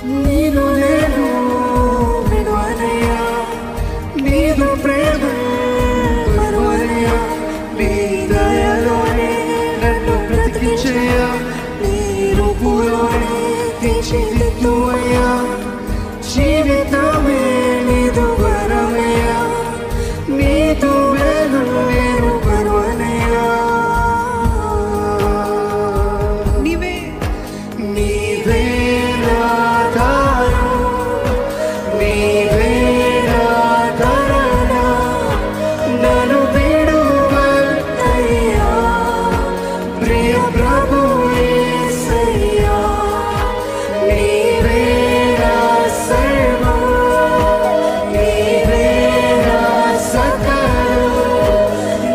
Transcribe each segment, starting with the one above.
నీను నేను విడువనయ్యా, నీదు ప్రేమ మరువనయ్యా, నీ దయలోనే నన్ను బ్రతికించయ్యా, నీ రూపులోనే తీర్చిదిద్దువయ్యా, జీవితమే నీదు వరమయ్యా, నీదు వేలు నేను మరువనయ్యా. నీవే నా ఆధారం, నీవే నా ఆదరణ, నన్ను విడువద్దయ్యా, ప్రియ ప్రభు యేసయ్యా. నీవే నా సర్వం, నీవే నా సకలం,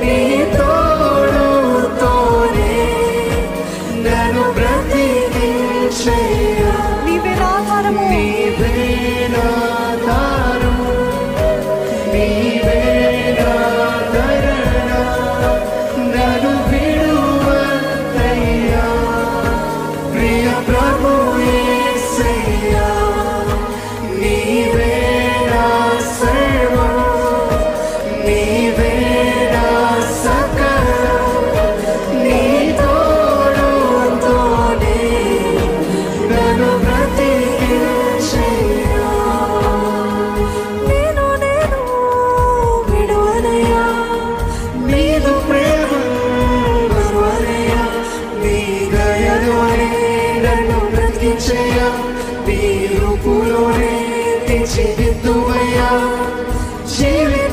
నీ తోడుతోనే నన్ను బ్రతికించయ్యా. నీవే నా ఆధారము, నీవే నా ఆధారము, నీవే నా ఆదరణ, నన్ను విడువద్దయ్యా, ప్రియ ప్రభు యేసయ్యా. నీవే నా సర్వం, నీవే నా సకలం, నీ తోడుతోనే నన్ను బ్రతికించయ్యా. నేను విడువనయ్యా, నీదు ప్రేమ మరువనయ్యా, నీ దయలోనే నన్ను బ్రతికించయ్యా, నీ రూపులోనే తీర్చిదిద్దువయ్యా, జీవిత